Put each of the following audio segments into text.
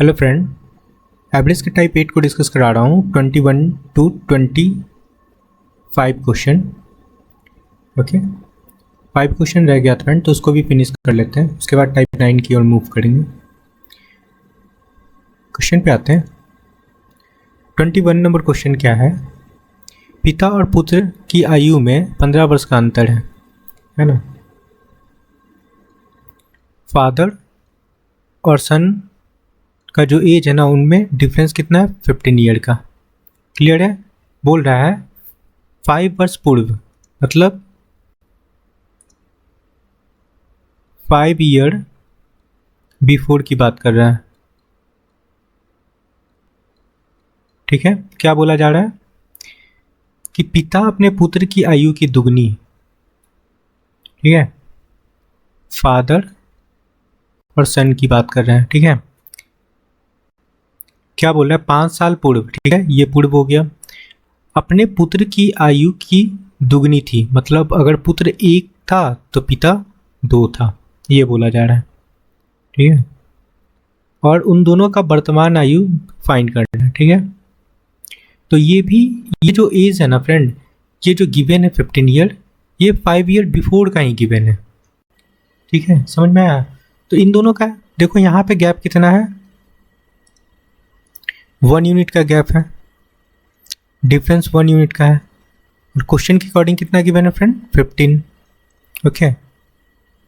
Hello friend, average के type 8 को discuss करा रहा हूँ 21 to 25 क्वेश्चन। ओके, 5 क्वेश्चन रह गया फ्रेंड, तो उसको भी फिनिश कर लेते हैं। उसके बाद टाइप 9 की ओर मूव करेंगे। क्वेश्चन पे आते हैं। 21 नंबर क्वेश्चन क्या है? पिता और पुत्र की आयु में 15 वर्ष का अंतर है ना। फादर और सन का जो एज है ना, उनमें डिफरेंस कितना है? 15 ईयर का। क्लियर है? बोल रहा है 5 वर्ष पूर्व, मतलब 5 ईयर बिफोर की बात कर रहा है। ठीक है, क्या बोला जा रहा है कि पिता अपने पुत्र की आयु की दुगनी, ठीक है, फादर और सन की बात कर रहे हैं। ठीक है, क्या बोल रहा है? 5 साल पूर्व, ठीक है, ये पूर्व हो गया, अपने पुत्र की आयु की दुगनी थी। मतलब अगर पुत्र 1 था तो पिता 2 था, ये बोला जा रहा है। ठीक है, और उन दोनों का वर्तमान आयु फाइंड करना है। ठीक है, तो ये जो एज है ना फ्रेंड, ये जो गिवन है 15 ईयर, ये 5 ईयर बिफोर का ही गिवन है। ठीक है, समझ में आया? तो इन दोनों का देखो यहाँ पे गैप कितना है? 1 यूनिट का गैप है, डिफरेंस 1 यूनिट का है। और क्वेश्चन के अकॉर्डिंग कितना गिवन है फ्रेंड? 15। ओके,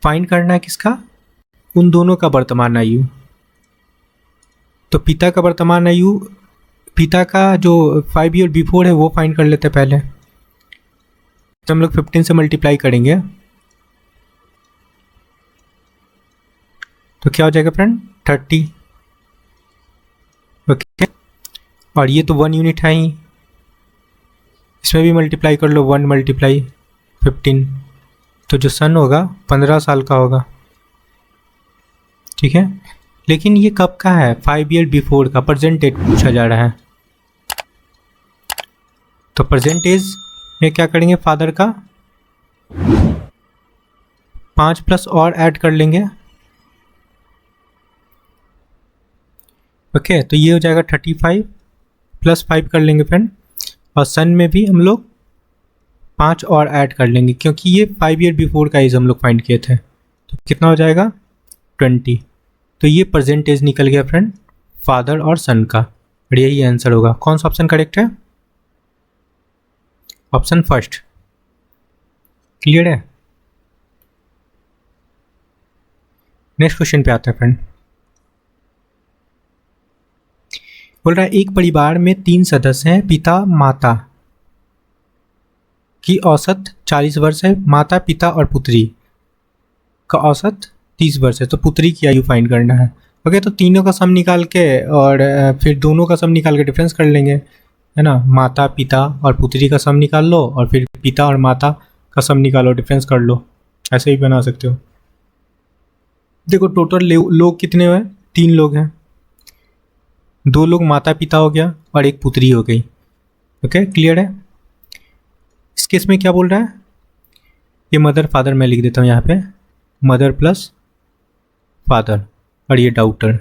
फाइंड करना है किसका? उन दोनों का वर्तमान आयु। तो पिता का वर्तमान आयु, पिता का जो 5 ईयर बिफोर है वो फाइंड कर लेते हैं पहले। तो हम लोग 15 से मल्टीप्लाई करेंगे तो क्या हो जाएगा फ्रेंड? 30। ओके, और ये तो 1 यूनिट है ही, इसमें भी मल्टीप्लाई कर लो, 1 मल्टीप्लाई 15, तो जो सन होगा 15 साल का होगा। ठीक है, लेकिन ये कब का है? 5 ईयर बिफोर का। प्रेजेंट एज पूछा जा रहा है, तो प्रेजेंट एज में क्या करेंगे? फादर का 5 प्लस और ऐड कर लेंगे। ओके, तो ये हो जाएगा 35 प्लस 5 कर लेंगे फ्रेंड, और सन में भी हम लोग 5 और ऐड कर लेंगे, क्योंकि ये 5 ईयर बिफोर का एज हम लोग फाइंड किए थे। तो कितना हो जाएगा? 20। तो ये परसेंटेज निकल गया फ्रेंड फादर और सन का, और यही आंसर होगा। कौन सा ऑप्शन करेक्ट है? Option first. क्लियर है? नेक्स्ट क्वेश्चन पे आते हैं फ्रेंड। बोल रहा है एक परिवार में 3 सदस्य हैं, पिता माता की औसत 40 वर्ष है, माता पिता और पुत्री का औसत 30 वर्ष है। तो पुत्री की आयु फाइंड करना है। ओके, तो तीनों का सम निकाल के और फिर दोनों का सम निकाल के डिफरेंस कर लेंगे, है ना। माता पिता और पुत्री का सम निकाल लो, और फिर पिता और माता का सम निकालो, डिफरेंस कर लो। ऐसे भी बना सकते हो। देखो टोटल लोग कितने हुए? 3 लोग हैं, 2 लोग माता पिता हो गया और एक पुत्री हो गई। ओके, क्लियर है? इस केस में क्या बोल रहा है? ये मदर फादर मैं लिख देता हूँ यहाँ पे, मदर प्लस फादर, और ये डॉटर।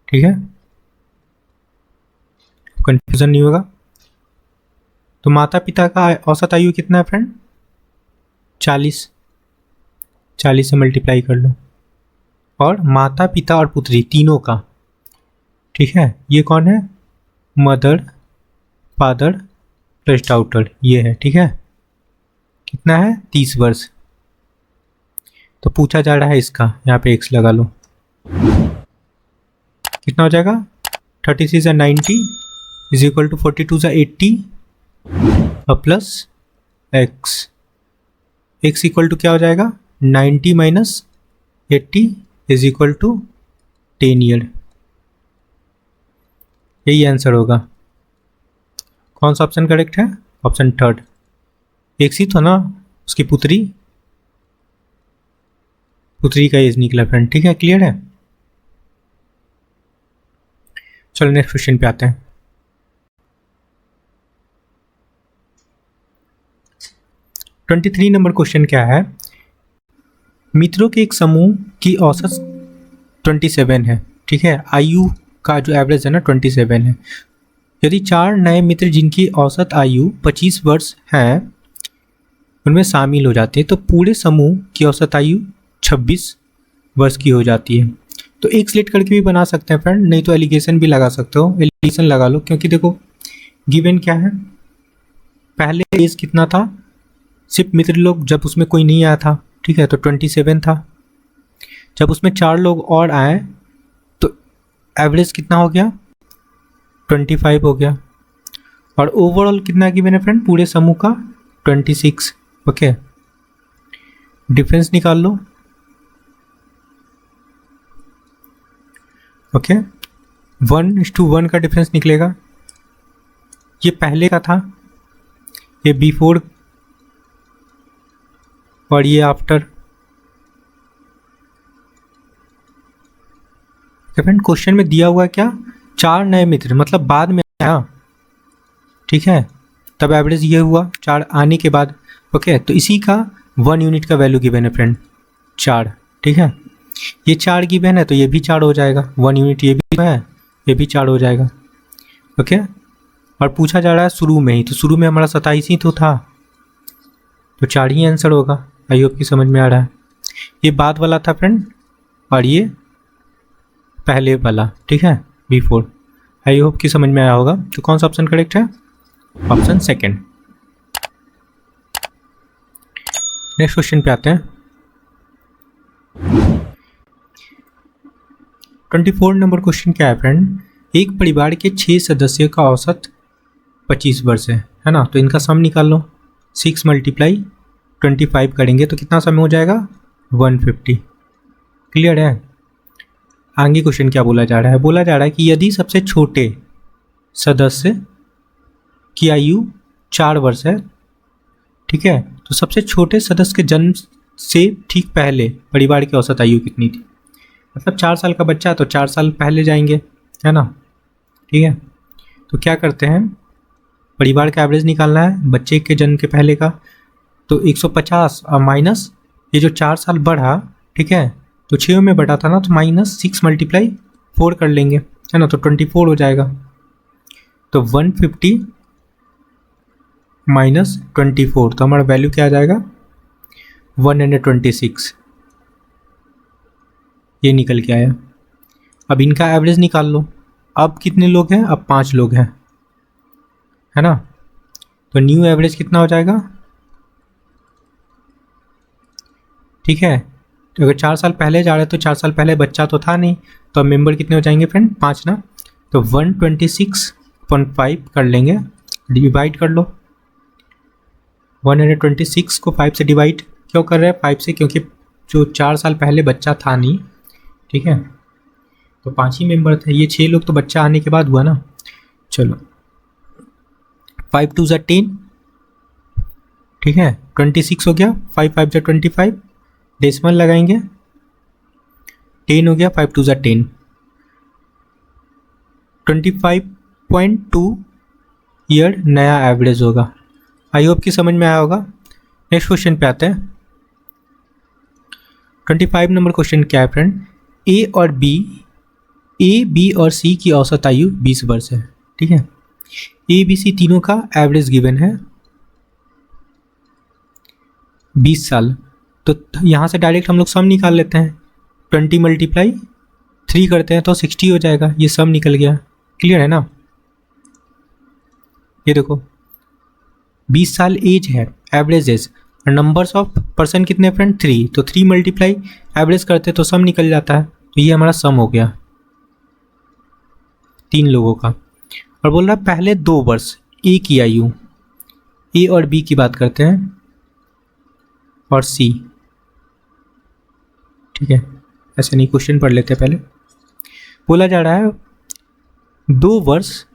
ठीक है, कंफ्यूजन नहीं होगा। तो माता पिता का औसत आयु कितना है फ्रेंड? 40 से मल्टीप्लाई कर लो, और माता पिता और पुत्री तीनों का। ठीक है, ये कौन है? मदर फादर प्लस डॉटर, ये है। ठीक है, कितना है? 30 वर्ष। तो पूछा जा रहा है इसका, यहाँ पे x लगा लो, कितना हो जाएगा? 36 या 90 इज इक्वल टू 42 या 80 और प्लस x इक्वल टू क्या हो जाएगा? 90 minus 80 is equal to 10 year. यही आंसर होगा। कौन सा ऑप्शन करेक्ट है? Option third. x ही तो ना उसकी पुत्री का एज निकला फ्रेंड। ठीक है, क्लियर है? चलो नेक्स्ट क्वेश्चन पे आते हैं। ट्वेंटी 23 नंबर क्वेश्चन क्या है? मित्रों के एक समूह की औसत 27 है। ठीक है, आयु का जो एवरेज है ना 27 है। यदि 4 नए मित्र जिनकी औसत आयु 25 वर्ष है उनमें शामिल हो जाते हैं तो पूरे समूह की औसत आयु 26 वर्ष की हो जाती है। तो एक सिलेक्ट करके भी बना सकते हैं फ्रेंड, नहीं तो एलिगेशन भी लगा सकते हो, एलिगेशन लगा लो, क्योंकि देखो गिवन क्या है, पहले एज कितना था, सिर्फ मित्र लोग जब उसमें कोई नहीं आया था, ठीक है, तो 27 था। जब उसमें 4 लोग और आए तो एवरेज कितना हो गया, 25 हो गया। और ओवरऑल कितना गिवन है फ्रेंड, पूरे समूह का 26। ओके, डिफरेंस निकाल लो। ओके, 1:1 का डिफरेंस निकलेगा। ये पहले का था, ये बिफोर और ये आफ्टर। फ्रेंड क्वेश्चन में दिया हुआ है क्या, 4 नए मित्र, मतलब बाद में आया, ठीक है, तब एवरेज ये हुआ 4 आने के बाद। ओके, तो इसी का 1 यूनिट का वैल्यू गिवन है फ्रेंड 4, ठीक है, ये 4 गिवन है तो ये भी 4 हो जाएगा, 1 यूनिट ये भी है, ये भी 4 हो जाएगा। ओके, और पूछा जा रहा है शुरू में ही, तो शुरू में हमारा 27 ही तो था, तो 4 ही आंसर होगा। आई होप की समझ में आ रहा है। ये बाद वाला था फ्रेंड और ये पहले वाला, ठीक है, बिफोर। आई होप की समझ में आया होगा। तो कौन सा ऑप्शन करेक्ट है, ऑप्शन सेकंड। नेक्स्ट क्वेश्चन पे आते हैं। 24 नंबर क्वेश्चन क्या है फ्रेंड, एक परिवार के 6 सदस्यों का औसत 25 वर्ष है ना, तो इनका सम निकाल लो। 6 × 25 करेंगे तो कितना समय हो जाएगा, 150। क्लियर है। आगे क्वेश्चन क्या बोला जा रहा है, बोला जा रहा है कि यदि सबसे छोटे सदस्य की आयु 4 वर्ष है, ठीक है, तो सबसे छोटे सदस्य के जन्म से ठीक पहले परिवार की औसत आयु कितनी थी। मतलब 4 साल का बच्चा तो 4 साल पहले जाएंगे, है ना, ठीक है। तो क्या करते हैं, परिवार का एवरेज निकालना है बच्चे के जन्म के पहले का, तो 150 और माइनस ये जो 4 साल बढ़ा, ठीक है, तो 6 में बढ़ा था ना, तो -6 × 4 कर लेंगे, है ना, तो 24 हो जाएगा। तो 150 - 24, तो हमारा वैल्यू क्या आ जाएगा, 126। ये निकल के आया। अब इनका एवरेज निकाल लो। अब कितने लोग हैं, अब 5 लोग हैं, है ना, तो न्यू एवरेज कितना हो जाएगा, ठीक है। तो अगर 4 साल पहले जा रहे हैं तो 4 साल पहले बच्चा तो था नहीं, तो अब मेंबर कितने हो जाएंगे फ्रेंड, 5 ना, तो 126.5 कर लेंगे, डिवाइड कर लो। 126 को 5 से डिवाइड क्यों कर रहे हैं, 5 से, क्योंकि जो 4 साल पहले बच्चा था नहीं, ठीक है, तो 5 ही मेंबर थे, ये 6 लोग तो बच्चा आने के बाद हुआ ना। चलो 5 × 2 = 10, ठीक है, 26 हो गया, 5 × 5 = 25, डेसिमल लगाएंगे, 10 हो गया, 5 × 2 = 10, 25.2 ईयर नया एवरेज होगा। आई होप कि समझ में आया होगा। नेक्स्ट क्वेश्चन पे आते हैं। 25 नंबर क्वेश्चन क्या है फ्रेंड, ए, बी और सी की औसत आयु 20 वर्ष है, ठीक है। ए, बी, सी तीनों का एवरेज गिवन है 20 साल। तो यहाँ से डायरेक्ट हम लोग सम निकाल लेते हैं, 20 × 3 करते हैं तो 60 हो जाएगा, ये सम निकल गया। क्लियर है ना। ये देखो 20 साल एज है, एवरेज एज, और नंबर्स ऑफ पर्सन कितने फ्रेंड, 3, तो 3 × एवरेज करते तो सम निकल जाता है। तो ये हमारा सम हो गया 3 लोगों का। और बोल रहा है पहले 2 वर्ष ए की आयु, ए और बी की बात करते हैं, और सी, ठीक है, ऐसे नहीं, क्वेश्चन पढ़ लेते हैं पहले। बोला जा रहा है 2 वर्ष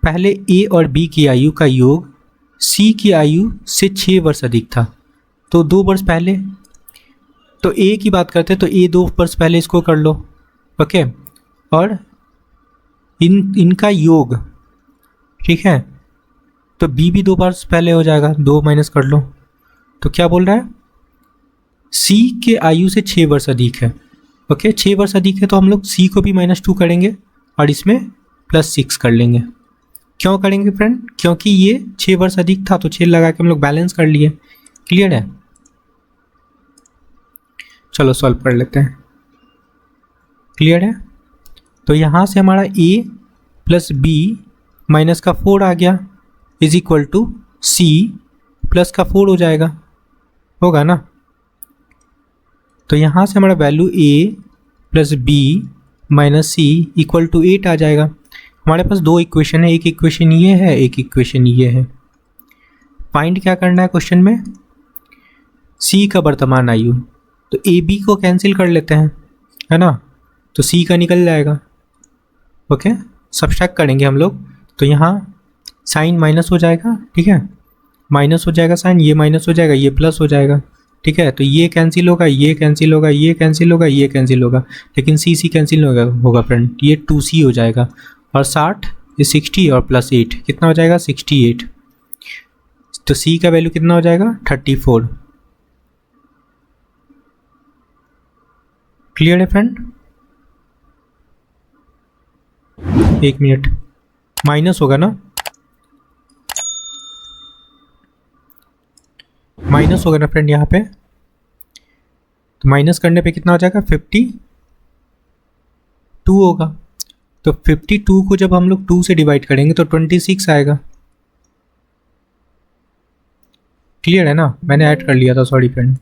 पहले ए और बी की आयु का योग सी की आयु से 6 वर्ष अधिक था। तो 2 वर्ष पहले, तो ए की बात करते हैं तो ए 2 वर्ष पहले इसको कर लो, ओके, और इनका योग, ठीक है, तो बी भी 2 वर्ष पहले हो जाएगा, 2 माइनस कर लो। तो क्या बोल रहा है, सी के आयु से 6 वर्ष अधिक है, ओके 6 वर्ष अधिक है तो हम लोग सी को भी -2 करेंगे और इसमें +6 कर लेंगे। क्यों करेंगे फ्रेंड? क्योंकि ये 6 वर्ष अधिक था तो 6 लगा के हम लोग बैलेंस कर लिए। क्लियर है? चलो सॉल्व कर लेते हैं। क्लियर है? तो यहाँ से हमारा a + b माइनस का 4 आ गया is equal to c plus का 4 हो जाएगा, होगा ना? तो यहाँ से हमारा value a + b - c equal to 8 आ जाएगा। हमारे पास दो इक्वेशन है, एक इक्वेशन ये है, एक इक्वेशन ये है। फाइंड क्या करना है क्वेश्चन में? c का वर्तमान आयु। तो ए बी को कैंसिल कर लेते हैं, है ना? तो सी का निकल जाएगा। ओके, सब्सट्रैक्ट करेंगे हम लोग तो यहाँ साइन माइनस हो जाएगा, ठीक है? माइनस हो जाएगा साइन, ये माइनस हो जाएगा, ये प्लस हो जाएगा, ठीक है? तो ये कैंसिल होगा, ये कैंसिल होगा, ये कैंसिल होगा, ये कैंसिल होगा, लेकिन सी सी कैंसिल होगा फ्रेंड, ये 2c हो जाएगा। और 60 ये 60 और +8 कितना हो जाएगा? 68। तो सी का वैल्यू कितना हो जाएगा? 34। क्लियर है फ्रेंड? एक मिनट, माइनस होगा ना, माइनस होगा ना फ्रेंड यहाँ पे? तो माइनस करने पे कितना हो जाएगा? 52 होगा। तो 52 को जब हम लोग 2 से डिवाइड करेंगे तो 26 आएगा। क्लियर है ना? मैंने ऐड कर लिया था, सॉरी फ्रेंड,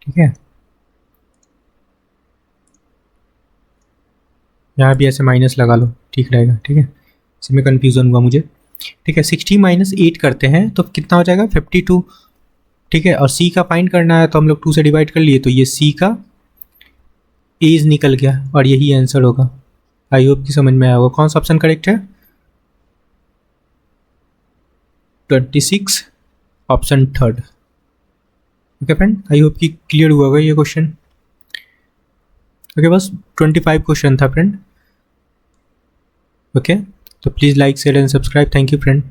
ठीक है? यहाँ भी ऐसे माइनस लगा लो, ठीक रहेगा, ठीक है? इसमें कन्फ्यूज़न हुआ मुझे, ठीक है? 60 - 8 करते हैं तो कितना हो जाएगा? 52, ठीक है? और सी का फाइंड करना है तो हम लोग 2 से डिवाइड कर लिए, तो ये सी का एज निकल गया और यही आंसर होगा। आई होप कि समझ में आया होगा। कौन सा ऑप्शन करेक्ट है? 26, option 3। Okay friend, I hope कि क्लियर हुआ होगा ये क्वेश्चन। ओके, बस 25 क्वेश्चन था फ्रेंड। ओके, तो please like share and subscribe. Thank you friend.